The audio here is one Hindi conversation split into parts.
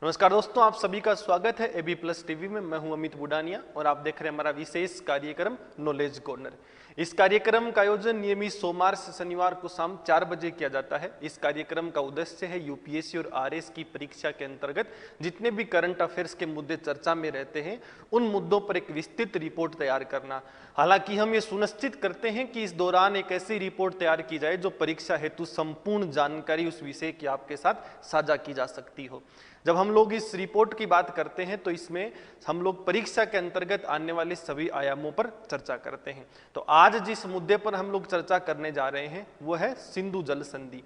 नमस्कार दोस्तों, आप सभी का स्वागत है एबी प्लस टीवी में। मैं हूं अमित बुडानिया और आप देख रहे हैं हमारा विशेष कार्यक्रम नॉलेज कॉर्नर। इस कार्यक्रम का आयोजन नियमित सोमवार से शनिवार को शाम 4 बजे किया जाता है। इस कार्यक्रम का उद्देश्य है यूपीएससी और आरएस की परीक्षा के अंतर्गत जितने भी करंट अफेयर्स के मुद्दे चर्चा में रहते हैं उन मुद्दों पर एक विस्तृत रिपोर्ट तैयार करना। हालांकि हम ये सुनिश्चित करते हैं कि इस दौरान एक ऐसी रिपोर्ट तैयार की जाए जो परीक्षा हेतु संपूर्ण जानकारी उस विषय की आपके साथ साझा की जा सकती हो। जब हम लोग इस रिपोर्ट की बात करते हैं तो इसमें हम लोग परीक्षा के अंतर्गत आने वाले सभी आयामों पर चर्चा करते हैं। तो आज जिस मुद्दे पर हम लोग चर्चा करने जा रहे हैं वो है सिंधु जल संधि।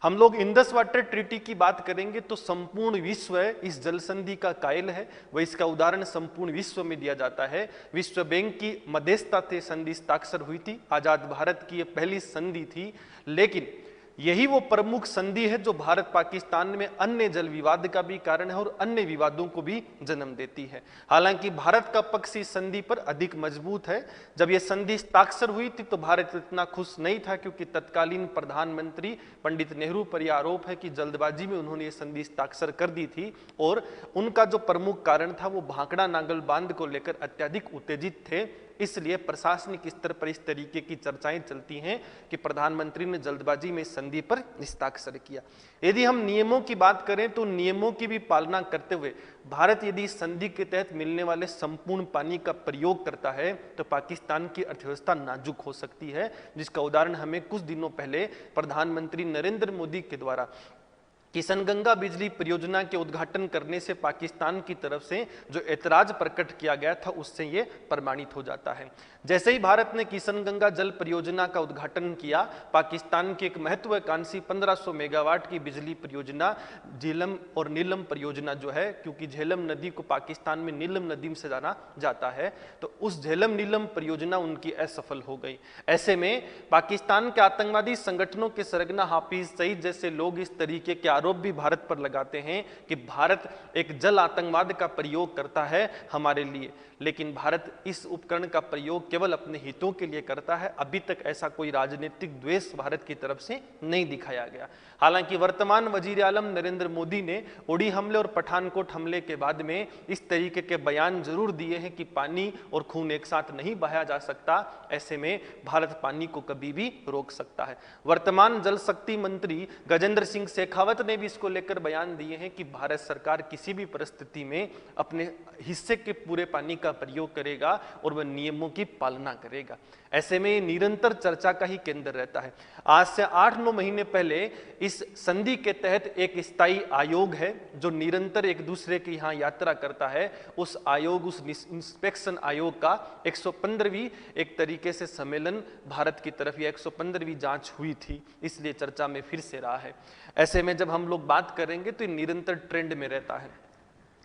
हम लोग इंडस वाटर ट्रीटी की बात करेंगे तो संपूर्ण विश्व इस जल संधि का कायल है। वह इसका उदाहरण संपूर्ण विश्व में दिया जाता है। विश्व बैंक की मध्यस्थता से संधि हस्ताक्षर हुई थी। आजाद भारत की यह पहली संधि थी, लेकिन यही वो प्रमुख संधि है जो भारत पाकिस्तान में अन्य जल विवाद का भी कारण है और अन्य विवादों को भी जन्म देती है। हालांकि भारत का पक्ष इस संधि पर अधिक मजबूत है। जब यह संधि हस्ताक्षर हुई थी तो भारत इतना खुश नहीं था, क्योंकि तत्कालीन प्रधानमंत्री पंडित नेहरू पर यह आरोप है कि जल्दबाजी में उन्होंने ये संधि हस्ताक्षर कर दी थी और उनका जो प्रमुख कारण था वो भाखड़ा नागल बांध को लेकर अत्यधिक उत्तेजित थे। इसलिए प्रशासनिक स्तर पर इस तरीके की चर्चाएं चलती हैं कि प्रधानमंत्री ने जल्दबाजी में संधि पर हस्ताक्षर किया। यदि हम नियमों की बात करें तो नियमों की भी पालना करते हुए भारत यदि संधि के तहत मिलने वाले संपूर्ण पानी का प्रयोग करता है तो पाकिस्तान की अर्थव्यवस्था नाजुक हो सकती है, जिसका उदाहरण हमें कुछ दिनों पहले प्रधानमंत्री नरेंद्र मोदी के द्वारा किशनगंगा बिजली परियोजना के उद्घाटन करने से पाकिस्तान की तरफ से जो ऐतराज प्रकट किया गया था उससे ये प्रमाणित हो जाता है। जैसे ही भारत ने किशनगंगा जल परियोजना का उद्घाटन किया, पाकिस्तान की एक महत्वाकांक्षी 1500 मेगावाट की बिजली परियोजना झेलम और नीलम परियोजना जो है, क्योंकि झेलम नदी को पाकिस्तान में नीलम नदी से जाना जाता है, तो उस झेलम नीलम परियोजना उनकी असफल हो गई। ऐसे में पाकिस्तान के आतंकवादी संगठनों के सरगना हाफिज सईद जैसे लोग इस तरीके के आरोप भी भारत पर लगाते हैं कि भारत एक जल आतंकवाद का प्रयोग करता है हमारे लिए, लेकिन भारत इस उपकरण का प्रयोग केवल अपने हितों के लिए करता है। अभी तक ऐसा कोई राजनीतिक द्वेष भारत की तरफ से नहीं दिखाया गया। हालांकि वर्तमान वजीर आलम नरेंद्र मोदी ने उड़ी हमले और पठानकोट हमले के बाद में इस तरीके के बयान जरूर दिए हैं कि पानी और खून एक साथ नहीं बहाया जा सकता। ऐसे में भारत पानी को कभी भी रोक सकता है। वर्तमान जल शक्ति मंत्री गजेंद्र सिंह शेखावत ने भी इसको लेकर बयान दिए हैं कि भारत सरकार किसी भी परिस्थिति में अपने हिस्से के पूरे पानी का प्रयोग करेगा और वह नियमों की पालना करेगा। ऐसे में ये निरंतर चर्चा का ही केंद्र रहता है। आज से 8-9 महीने पहले इस संधि के तहत एक स्थायी आयोग है जो निरंतर एक दूसरे के यहाँ यात्रा करता है। उस आयोग, उस इंस्पेक्शन आयोग का 115वीं एक तरीके से सम्मेलन भारत की तरफ, यह 115वीं जांच हुई थी, इसलिए चर्चा में फिर से रहा है। ऐसे में जब हम लोग बात करेंगे तो निरंतर ट्रेंड में रहता है।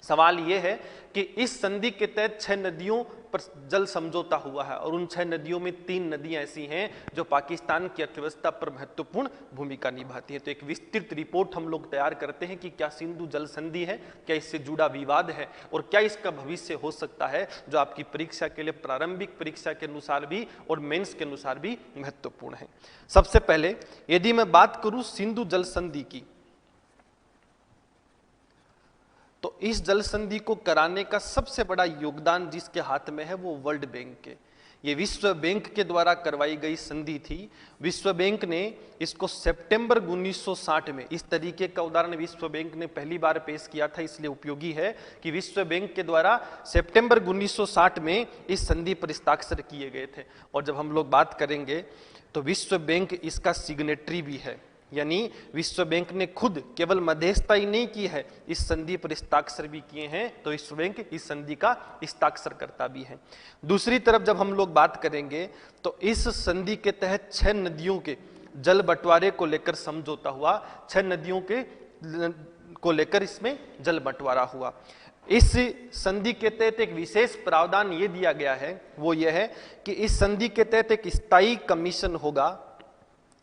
सवाल यह है कि इस संधि के तहत 6 नदियों पर जल समझौता हुआ है और उन 6 नदियों में 3 नदियां ऐसी हैं जो पाकिस्तान की अर्थव्यवस्था पर महत्वपूर्ण भूमिका निभाती हैं। तो एक विस्तृत रिपोर्ट हम लोग तैयार करते हैं कि क्या सिंधु जल संधि है, क्या इससे जुड़ा विवाद है और क्या इसका भविष्य हो सकता है, जो आपकी परीक्षा के लिए प्रारंभिक परीक्षा के अनुसार भी और मेंस के अनुसार भी महत्वपूर्ण है। सबसे पहले यदि मैं बात करूं सिंधु जल संधि की, तो इस जल संधि को कराने का सबसे बड़ा योगदान जिसके हाथ में है वो वर्ल्ड बैंक के। ये विश्व बैंक के द्वारा करवाई गई संधि थी। विश्व बैंक ने इसको सितंबर 1960 में, इस तरीके का उदाहरण विश्व बैंक ने पहली बार पेश किया था, इसलिए उपयोगी है कि विश्व बैंक के द्वारा सितंबर 1960 में इस संधि पर हस्ताक्षर किए गए थे। और जब हम लोग बात करेंगे तो विश्व बैंक इसका सिग्नेटरी भी है, यानी विश्व बैंक ने खुद केवल मध्यस्थता ही नहीं की है, इस संधि पर हस्ताक्षर भी किए हैं। तो विश्व बैंक इस संधि का हस्ताक्षरकर्ता भी है। दूसरी तरफ जब हम लोग बात करेंगे तो इस संधि के तहत 6 नदियों के जल बंटवारे को लेकर समझौता हुआ। 6 नदियों के को लेकर इसमें जल बंटवारा हुआ। इस संधि के तहत एक विशेष प्रावधान ये दिया गया है, वो ये है कि इस संधि के तहत एक स्थायी कमीशन होगा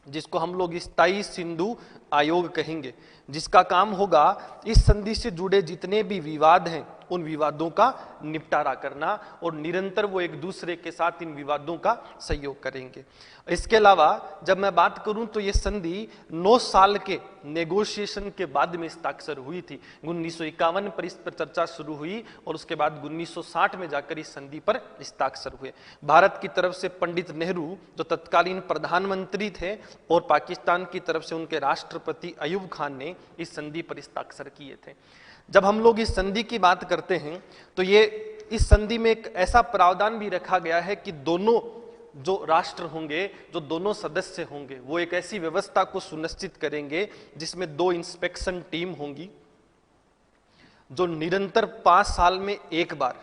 जिसको हम लोग स्थायी सिंधु आयोग कहेंगे, जिसका काम होगा इस संधि से जुड़े जितने भी विवाद हैं उन विवादों का निपटारा करना और निरंतर वो एक दूसरे के साथ इन विवादों का सहयोग करेंगे। इसके अलावा जब मैं बात करूं तो ये संधि 9 साल के नेगोशिएशन के बाद में हस्ताक्षर हुई थी। 1951 पर इस पर चर्चा शुरू हुई और उसके बाद 1960 में जाकर इस संधि पर हस्ताक्षर हुए। भारत की तरफ से पंडित नेहरू जो तत्कालीन प्रधानमंत्री थे और पाकिस्तान की तरफ से उनके राष्ट्रपति अयूब खान ने इस संधि पर हस्ताक्षर किए थे। जब हम लोग इस संधि की बात करते हैं तो ये इस संधि में एक ऐसा प्रावधान भी रखा गया है कि दोनों जो राष्ट्र होंगे, जो दोनों सदस्य होंगे, वो एक ऐसी व्यवस्था को सुनिश्चित करेंगे जिसमें 2 इंस्पेक्शन टीम होंगी जो निरंतर 5 साल में एक बार,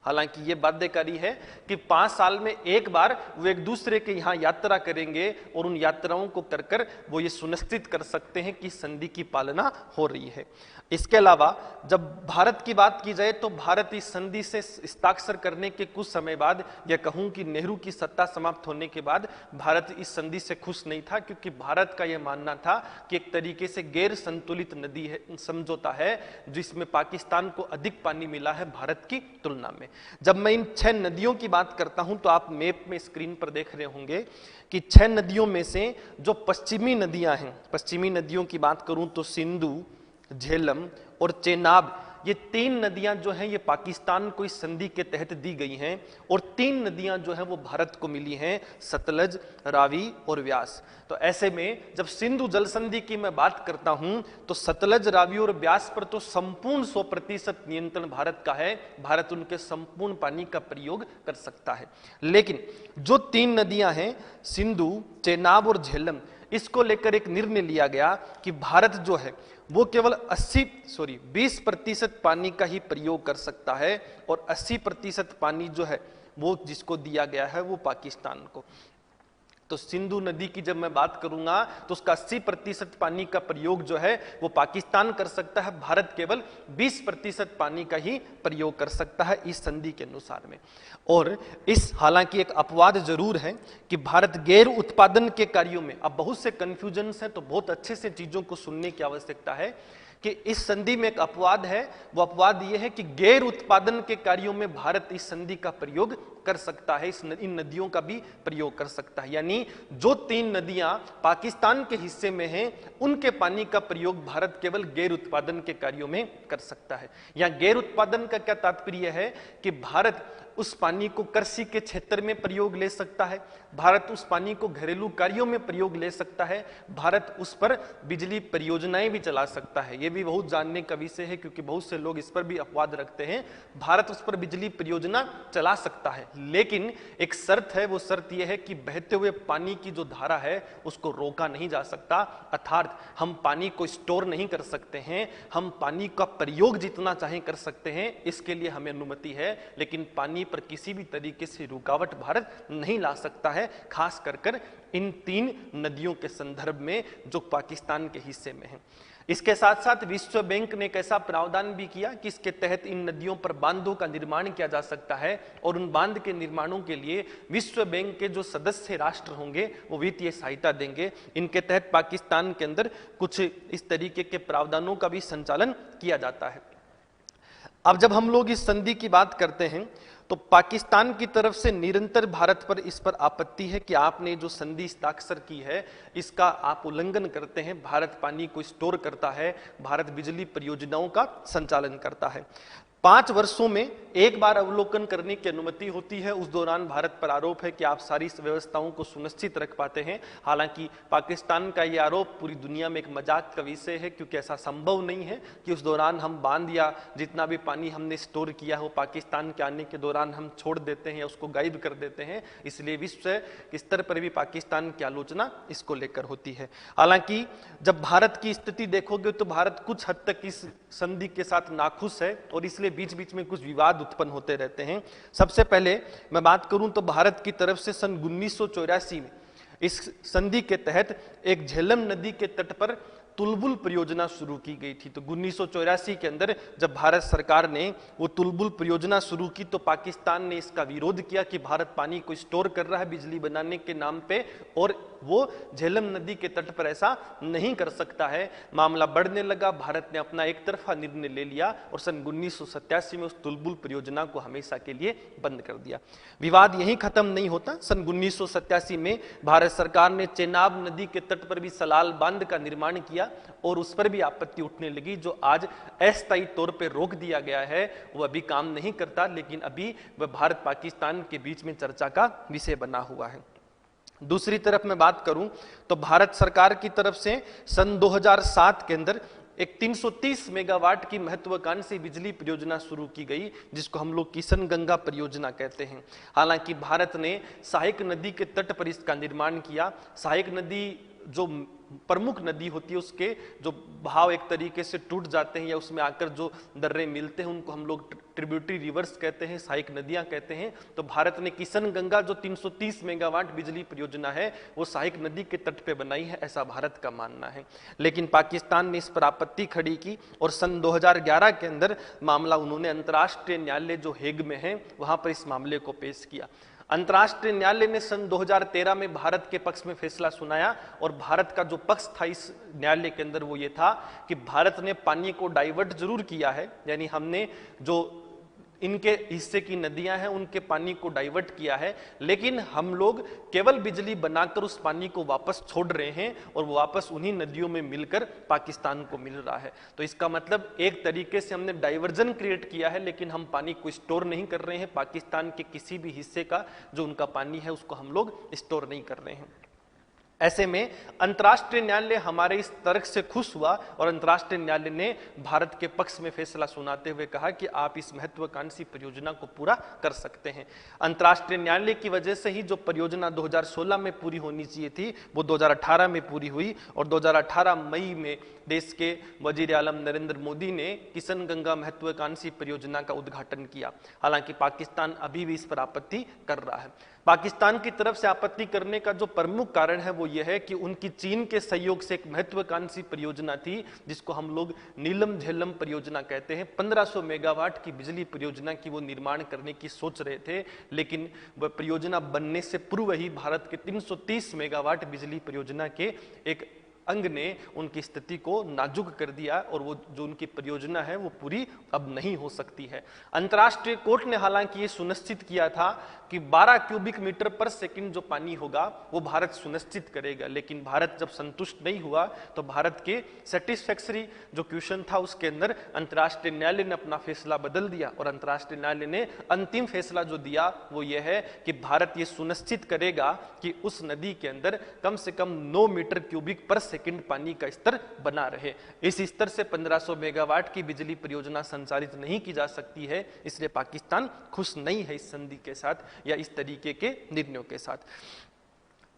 हालांकि ये बाध्यकारी है कि 5 साल में एक बार वो एक दूसरे के यहां यात्रा करेंगे और उन यात्राओं को कर कर वो ये सुनिश्चित कर सकते हैं कि संधि की पालना हो रही है। इसके अलावा जब भारत की बात की जाए तो भारत इस संधि से हस्ताक्षर करने के कुछ समय बाद, या कहूं कि नेहरू की सत्ता समाप्त होने के बाद, भारत इस संधि से खुश नहीं था, क्योंकि भारत का यह मानना था कि एक तरीके से गैर संतुलित नदी है, समझौता है, जिसमें पाकिस्तान को अधिक पानी मिला है भारत की तुलना में। जब मैं इन 6 नदियों की बात करता हूं तो आप मैप में स्क्रीन पर देख रहे होंगे कि 6 नदियों में से जो पश्चिमी नदियां हैं, पश्चिमी नदियों की बात करूं तो सिंधु, झेलम और चेनाब, ये 3 नदियां जो हैं ये पाकिस्तान को इस संधि के तहत दी गई हैं और 3 नदियां जो हैं वो भारत को मिली हैं, सतलज, रावी और व्यास। तो ऐसे में जब सिंधु जल संधि की मैं बात करता हूं तो सतलज, रावी और व्यास पर तो संपूर्ण 100% नियंत्रण भारत का है, भारत उनके संपूर्ण पानी का प्रयोग कर सकता है। लेकिन जो 3 नदियां हैं, सिंधु, चेनाब और झेलम, इसको लेकर एक निर्णय लिया गया कि भारत जो है वो केवल 20% पानी का ही प्रयोग कर सकता है और 80% पानी जो है वो जिसको दिया गया है वो पाकिस्तान को। तो सिंधु नदी की जब मैं बात करूंगा तो उसका 80% पानी का प्रयोग जो है वो पाकिस्तान कर सकता है, भारत केवल 20% पानी का ही प्रयोग कर सकता है इस संधि के अनुसार में। और इस हालांकि एक अपवाद जरूर है कि भारत गैर उत्पादन के कार्यों में, अब बहुत से कंफ्यूजन है तो बहुत अच्छे से चीजों को सुनने की आवश्यकता है कि इस संधि में एक अपवाद है, वो अपवाद ये है कि गैर उत्पादन के कार्यों में भारत इस संधि का प्रयोग कर सकता है, इन नदियों का भी प्रयोग कर सकता है। यानी जो 3 नदियां पाकिस्तान के हिस्से में हैं उनके पानी का प्रयोग भारत केवल गैर उत्पादन के कार्यों में कर सकता है। यहां गैर उत्पादन का क्या तात्पर्य है कि भारत उस पानी को कृषि के क्षेत्र में प्रयोग ले सकता है, भारत उस पानी को घरेलू कार्यों में प्रयोग ले सकता है, भारत उस पर बिजली परियोजनाएं भी चला सकता है। यह भी बहुत जानने का विषय है क्योंकि बहुत से लोग इस पर भी अपवाद रखते हैं। भारत उस पर बिजली परियोजना चला सकता है, लेकिन एक शर्त है, वो शर्त यह है कि बहते हुए पानी की जो धारा है उसको रोका नहीं जा सकता, अर्थात हम पानी को स्टोर नहीं कर सकते हैं, हम पानी का प्रयोग जितना चाहें कर सकते हैं, इसके लिए हमें अनुमति है, लेकिन पानी पर किसी भी तरीके से रुकावट भारत नहीं ला सकता है, खास कर इन 3 नदियों के संदर्भ में जो पाकिस्तान के हिस्से में हैं। इसके साथ साथ विश्व बैंक ने एक ऐसा प्रावधान भी किया कि इसके तहत इन नदियों पर बांधों का निर्माण किया जा सकता है और उन बांध के निर्माणों के लिए विश्व बैंक के जो सदस्य राष्ट्र होंगे वो वित्तीय सहायता देंगे। इनके तहत पाकिस्तान के अंदर कुछ इस तरीके के प्रावधानों का भी संचालन किया जाता है। अब जब हम लोग इस संधि की बात करते हैं तो पाकिस्तान की तरफ से निरंतर भारत पर इस पर आपत्ति है कि आपने जो संधि हस्ताक्षर की है इसका आप उल्लंघन करते हैं, भारत पानी को स्टोर करता है, भारत बिजली परियोजनाओं का संचालन करता है। 5 वर्षों में एक बार अवलोकन करने की अनुमति होती है, उस दौरान भारत पर आरोप है कि आप सारी व्यवस्थाओं को सुनिश्चित रख पाते हैं। हालांकि पाकिस्तान का यह आरोप पूरी दुनिया में एक मजाक का विषय है, क्योंकि ऐसा संभव नहीं है कि उस दौरान हम बांध या जितना भी पानी हमने स्टोर किया हो पाकिस्तान के आने के दौरान हम छोड़ देते हैं या उसको गायब कर देते हैं। इसलिए विश्व स्तर पर भी पाकिस्तान की आलोचना इसको लेकर होती है। हालांकि जब भारत की स्थिति देखोगे तो भारत कुछ हद तक इस संधि के साथ नाखुश है और इसलिए बीच बीच में कुछ विवाद उत्पन्न होते रहते हैं। सबसे पहले मैं बात करूं तो भारत की तरफ से सन 1984 में इस संधि के तहत एक झेलम नदी के तट पर तुलबुल परियोजना शुरू की गई थी। तो 1984 के अंदर जब भारत सरकार ने वो तुलबुल परियोजना शुरू की तो पाकिस्तान ने इसका विरोध किया कि भारत पानी को स्टोर कर रहा है बिजली बनाने के नाम पे और वो झेलम नदी के तट पर ऐसा नहीं कर सकता है। मामला बढ़ने लगा, भारत ने अपना एक तरफा निर्णय ले लिया और सन 1987 में उस तुलबुल परियोजना को हमेशा के लिए बंद कर दिया। विवाद यहीं खत्म नहीं होता। सन 1987 में भारत सरकार ने चेनाब नदी के तट पर भी सलाल बांध का निर्माण किया और उस पर भी आपत्ति उठने लगी, जो आज अस्थायी तौर पर रोक दिया गया है। वो अभी काम नहीं करता, लेकिन अभी वह भारत पाकिस्तान के बीच में चर्चा का विषय बना हुआ है। दूसरी तरफ मैं बात करूं तो भारत सरकार की तरफ से सन 2007 के अंदर एक 330 मेगावाट की महत्वाकांक्षी बिजली परियोजना शुरू की गई, जिसको हम लोग किशन गंगा परियोजना कहते हैं। हालांकि भारत ने सहायक नदी के तट पर इसका निर्माण किया। सहायक नदी जो प्रमुख नदी होती है उसके जो बहाव एक तरीके से टूट जाते हैं या उसमें आकर जो दर्रे मिलते हैं उनको हम लोग ट्रिब्यूटरी रिवर्स कहते हैं, सहायक नदियां कहते हैं। तो भारत ने किशन गंगा जो 330 मेगावाट बिजली परियोजना है वो सहायक नदी के तट पे बनाई है, ऐसा भारत का मानना है। लेकिन पाकिस्तान ने इस पर आपत्ति खड़ी की और सन 2011 के अंदर मामला उन्होंने अंतर्राष्ट्रीय न्यायालय जो हेग में है वहां पर इस मामले को पेश किया। अंतर्राष्ट्रीय न्यायालय ने सन 2013 में भारत के पक्ष में फैसला सुनाया और भारत का जो पक्ष था इस न्यायालय के अंदर वो ये था कि भारत ने पानी को डाइवर्ट जरूर किया है, यानी हमने जो इनके हिस्से की नदियां हैं उनके पानी को डाइवर्ट किया है, लेकिन हम लोग केवल बिजली बनाकर उस पानी को वापस छोड़ रहे हैं और वो वापस उन्हीं नदियों में मिलकर पाकिस्तान को मिल रहा है। तो इसका मतलब एक तरीके से हमने डाइवर्जन क्रिएट किया है, लेकिन हम पानी को स्टोर नहीं कर रहे हैं। पाकिस्तान के किसी भी हिस्से का जो उनका पानी है उसको हम लोग स्टोर नहीं कर रहे हैं। ऐसे में अंतर्राष्ट्रीय न्यायालय हमारे इस तर्क से खुश हुआ और अंतर्राष्ट्रीय न्यायालय ने भारत के पक्ष में फैसला सुनाते हुए कहा कि आप इस महत्वाकांक्षी परियोजना को पूरा कर सकते हैं। अंतर्राष्ट्रीय न्यायालय की वजह से ही जो परियोजना 2016 में पूरी होनी चाहिए थी वो 2018 में पूरी हुई और 2018 मई में देश के वजीर आलम नरेंद्र मोदी ने किशन गंगा महत्वाकांक्षी परियोजना का उद्घाटन किया। हालांकि पाकिस्तान अभी भी इस पर आपत्ति कर रहा है। पाकिस्तान की तरफ से आपत्ति करने का जो प्रमुख कारण है वो यह है कि उनकी चीन के सहयोग से एक महत्वाकांक्षी परियोजना थी जिसको हम लोग नीलम झेलम परियोजना कहते हैं। 1500 मेगावाट की बिजली परियोजना की वो निर्माण करने की सोच रहे थे, लेकिन वह परियोजना बनने से पूर्व ही भारत के 330 मेगावाट बिजली परियोजना के एक अंग ने उनकी स्थिति को नाजुक कर दिया और वो जो उनकी परियोजना है वो पूरी अब नहीं हो सकती है। अंतर्राष्ट्रीय कोर्ट ने हालांकि ये सुनिश्चित किया था कि 12 क्यूबिक मीटर पर सेकंड जो पानी होगा वो भारत सुनिश्चित करेगा, लेकिन भारत जब संतुष्ट नहीं हुआ तो भारत के सेटिस्फैक्टरी जो क्वेश्चन था उसके अंदर अंतर्राष्ट्रीय न्यायालय ने अपना फैसला बदल दिया और अंतर्राष्ट्रीय न्यायालय ने अंतिम फैसला जो दिया वो ये है कि भारत ये सुनिश्चित करेगा कि उस नदी के अंदर कम से कम 9 मीटर क्यूबिक पर सेकंड पानी का स्तर बना रहे। इस स्तर से 1500 मेगावाट की बिजली परियोजना संचालित नहीं की जा सकती है, इसलिए पाकिस्तान खुश नहीं है इस संधि के साथ या इस तरीके के निर्णयों के साथ।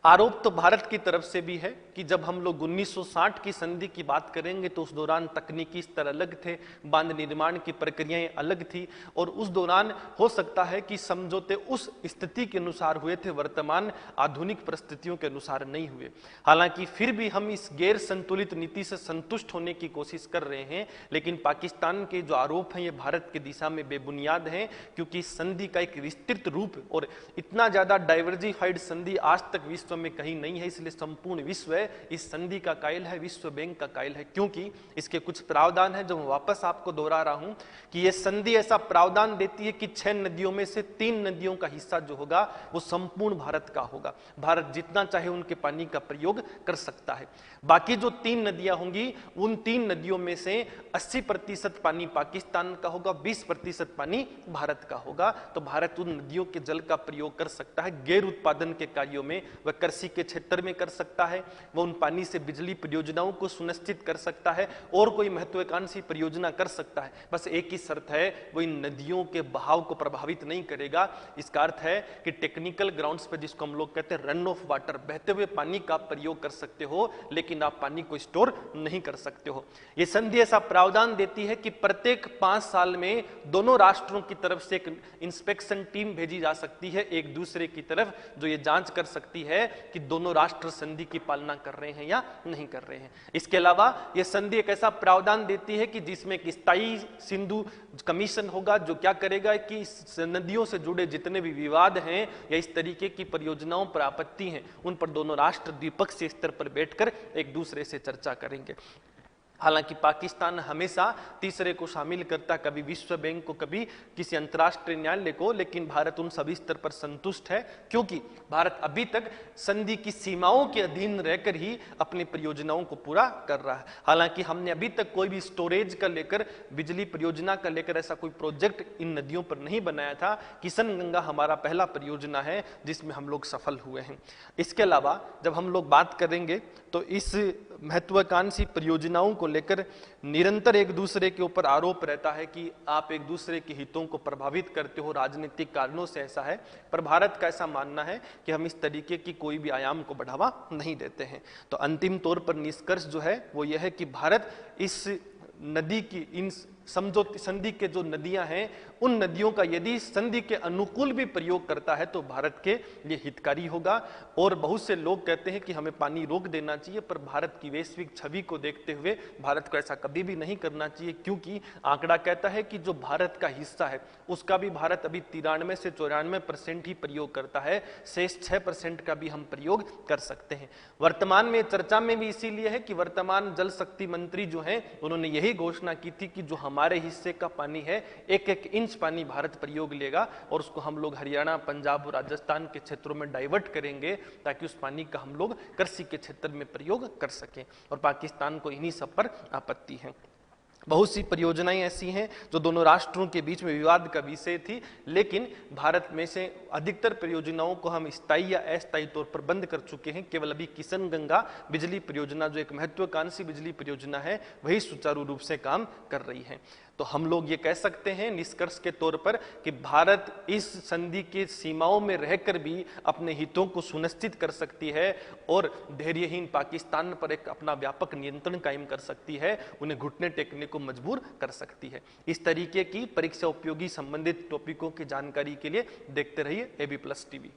आरोप तो भारत की तरफ से भी है कि जब हम लोग 1960 की संधि की बात करेंगे तो उस दौरान तकनीकी स्तर अलग थे, बांध निर्माण की प्रक्रियाएं अलग थी और उस दौरान हो सकता है कि समझौते उस स्थिति के अनुसार हुए थे, वर्तमान आधुनिक परिस्थितियों के अनुसार नहीं हुए। हालांकि फिर भी हम इस गैर संतुलित नीति से संतुष्ट होने की कोशिश कर रहे हैं, लेकिन पाकिस्तान के जो आरोप हैं ये भारत की दिशा में बेबुनियाद हैं, क्योंकि इस संधि का एक विस्तृत रूप और इतना ज्यादा डाइवर्सिफाइड संधि आज तक विश्व में कहीं नहीं है, इसलिए संपूर्ण विश्व इस संधि का कायल है, विश्व बैंक का कायल है, क्योंकि इसके कुछ प्रावधान है जो मैं वापस आपको दोहरा रहा हूं कि यह संधि ऐसा प्रावधान देती है कि 6 नदियों में से 3 नदियों का हिस्सा जो होगा वो संपूर्ण भारत का होगा। भारत जितना चाहे उनके पानी का प्रयोग कर सकता है। बाकी जो 3 नदियां होंगी उन 3 नदियों में से 80% पानी पाकिस्तान का होगा, 20% पानी भारत का होगा। तो भारत उन नदियों के जल का प्रयोग कर सकता है, गैर उत्पादन के कार्यों में वह कृषि के क्षेत्र में कर सकता है, वह उन पानी से बिजली परियोजनाओं को सुनिश्चित कर सकता है और कोई महत्वाकांक्षी परियोजना कर सकता है। बस एक ही शर्त है, वो इन नदियों के बहाव को प्रभावित नहीं करेगा। इसका अर्थ है कि टेक्निकल ग्राउंड्स पे जिसको हम लोग कहते हैं रन ऑफ वाटर, बहते हुए पानी का प्रयोग कर सकते हो, लेकिन आप पानी को स्टोर नहीं कर सकते हो। यह संधि ऐसा प्रावधान देती है कि प्रत्येक 5 साल में दोनों राष्ट्रों की तरफ से एक इंस्पेक्शन टीम भेजी जा सकती है एक दूसरे की तरफ, जो ये जांच कर सकती है कि दोनों राष्ट्र संधि की पालना कर रहे हैं या नहीं कर रहे हैं। इसके अलावा यह संधि एक ऐसा प्रावधान देती है कि जिसमें एक स्थायी सिंधु कमीशन होगा जो क्या करेगा कि नदियों से जुड़े जितने भी विवाद हैं या इस तरीके की परियोजनाओं पर आपत्ति हैं उन पर दोनों राष्ट्र द्विपक्षीय स्तर पर बैठकर एक दूसरे से चर्चा करेंगे। हालांकि पाकिस्तान हमेशा तीसरे को शामिल करता, कभी विश्व बैंक को, कभी किसी अंतर्राष्ट्रीय न्यायालय को, लेकिन भारत उन सभी स्तर पर संतुष्ट है क्योंकि भारत अभी तक संधि की सीमाओं के अधीन रहकर ही अपनी परियोजनाओं को पूरा कर रहा है। हालांकि हमने अभी तक कोई भी स्टोरेज का लेकर, बिजली परियोजना का लेकर ऐसा कोई प्रोजेक्ट इन नदियों पर नहीं बनाया था। किशन गंगा हमारा पहला परियोजना है जिसमें हम लोग सफल हुए हैं। इसके अलावा जब हम लोग बात करेंगे तो इस महत्वाकांक्षी परियोजनाओं को लेकर निरंतर एक दूसरे के ऊपर आरोप रहता है कि आप एक दूसरे के हितों को प्रभावित करते हो, राजनीतिक कारणों से ऐसा है। पर भारत का ऐसा मानना है कि हम इस तरीके की कोई भी आयाम को बढ़ावा नहीं देते हैं। तो अंतिम तौर पर निष्कर्ष जो है वो यह है कि भारत इस नदी की, इन समझौते संधि के जो नदियां हैं उन नदियों का यदि संधि के अनुकूल भी प्रयोग करता है तो भारत के लिए हितकारी होगा। और बहुत से लोग कहते हैं कि हमें पानी रोक देना चाहिए, पर भारत की वैश्विक छवि को देखते हुए भारत को ऐसा कभी भी नहीं करना चाहिए, क्योंकि आंकड़ा कहता है कि जो भारत का हिस्सा है उसका भी भारत अभी 93 से 94% ही प्रयोग करता है, शेष 6% का भी हम प्रयोग कर सकते हैं। वर्तमान में चर्चा में भी इसीलिए है कि वर्तमान जल शक्ति मंत्री जो हैं उन्होंने यही घोषणा की थी कि जो हमारे हिस्से का पानी है 1-1 इंच पानी भारत प्रयोग लेगा और उसको हम लोग हरियाणा, पंजाब और राजस्थान के क्षेत्रों में डाइवर्ट करेंगे ताकि उस पानी का हम लोग कृषि के क्षेत्र में प्रयोग कर सकें। और पाकिस्तान को इन्हीं सब पर आपत्ति है। बहुत सी परियोजनाएं ऐसी हैं जो दोनों राष्ट्रों के बीच में विवाद का विषय थी, लेकिन भारत में से अधिकतर परियोजनाओं को हम स्थायी या अस्थायी तौर पर बंद कर चुके हैं। केवल अभी किशन गंगा बिजली परियोजना जो एक महत्वाकांक्षी बिजली परियोजना है वही सुचारू रूप से काम कर रही है। तो हम लोग ये कह सकते हैं निष्कर्ष के तौर पर कि भारत इस संधि की सीमाओं में रहकर भी अपने हितों को सुनिश्चित कर सकती है और धैर्यहीन पाकिस्तान पर एक अपना व्यापक नियंत्रण कायम कर सकती है, उन्हें घुटने टेकने को मजबूर कर सकती है। इस तरीके की परीक्षा उपयोगी संबंधित टॉपिकों की जानकारी के लिए देखते रहिए AB+ TV।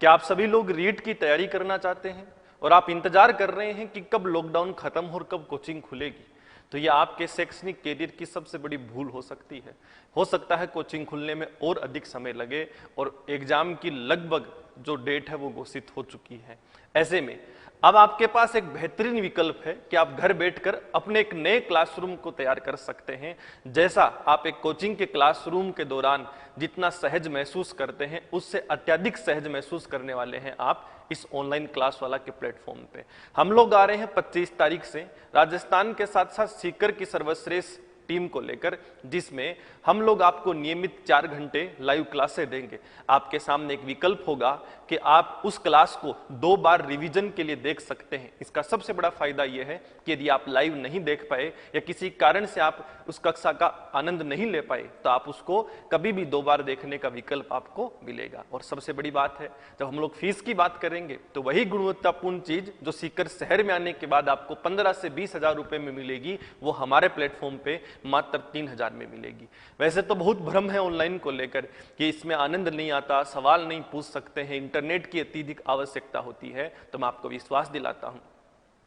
क्या आप सभी लोग रीट की तैयारी करना चाहते हैं और आप इंतजार कर रहे हैं कि कब लॉकडाउन खत्म हो और कब कोचिंग खुलेगी? तो यह आपके शैक्षणिक कैरियर की सबसे बड़ी भूल हो सकती है। हो सकता है कोचिंग खुलने में और अधिक समय लगे और एग्जाम की लगभग जो डेट है वो घोषित हो चुकी है। ऐसे में अब आपके पास एक बेहतरीन विकल्प है कि आप घर बैठकर अपने एक नए क्लासरूम को तैयार कर सकते हैं। जैसा आप एक कोचिंग के क्लासरूम के दौरान जितना सहज महसूस करते हैं उससे अत्यधिक सहज महसूस करने वाले हैं आप इस ऑनलाइन क्लास वाला के प्लेटफॉर्म पे। हम लोग आ रहे हैं 25 तारीख से राजस्थान के साथ साथ सीकर की सर्वश्रेष्ठ टीम को लेकर, जिसमें हम लोग आपको नियमित 4 घंटे लाइव क्लासें देंगे। आपके सामने एक विकल्प होगा कि आप उस क्लास को 2 बार रिवीजन के लिए देख सकते हैं। इसका सबसे बड़ा फायदा यह है कि यदि आप लाइव नहीं देख पाए या किसी कारण से आप उस कक्षा का आनंद नहीं ले पाए तो आप उसको कभी भी 2 बार देखने का विकल्प आपको मिलेगा। और सबसे बड़ी बात है, जब हम लोग फीस की बात करेंगे तो वही गुणवत्तापूर्ण चीज जो सीकर शहर में आने के बाद आपको 15 से 20 हजार रुपए में मिलेगी वो हमारे प्लेटफॉर्म पे मात्र 3000 में मिलेगी। वैसे तो बहुत भ्रम है ऑनलाइन को लेकर कि इसमें आनंद नहीं आता, सवाल नहीं पूछ सकते हैं, इंटरनेट की अत्यधिक आवश्यकता होती है। तो मैं आपको विश्वास दिलाता हूं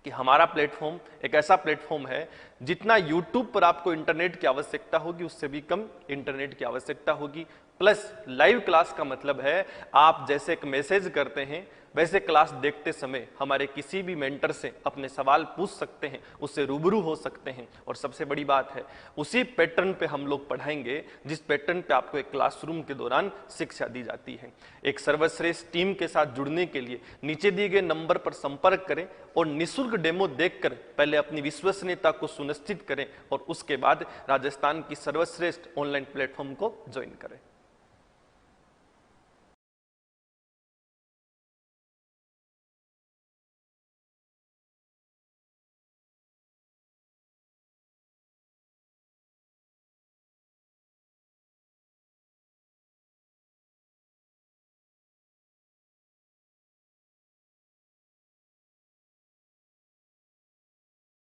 कि हमारा प्लेटफॉर्म एक ऐसा प्लेटफॉर्म है जितना YouTube पर आपको इंटरनेट की आवश्यकता होगी उससे भी कम इंटरनेट की आवश्यकता होगी। प्लस लाइव क्लास का मतलब है आप जैसे एक मैसेज करते हैं वैसे क्लास देखते समय हमारे किसी भी मेंटर से अपने सवाल पूछ सकते हैं, उससे रूबरू हो सकते हैं। और सबसे बड़ी बात है उसी पैटर्न पे हम लोग पढ़ाएंगे जिस पैटर्न पे आपको एक क्लासरूम के दौरान शिक्षा दी जाती है। एक सर्वश्रेष्ठ टीम के साथ जुड़ने के लिए नीचे दिए गए नंबर पर संपर्क करें और निःशुल्क डेमो देखकर पहले अपनी विश्वसनीयता को सुनिश्चित करें और उसके बाद राजस्थान की सर्वश्रेष्ठ ऑनलाइन प्लेटफॉर्म को ज्वाइन करें।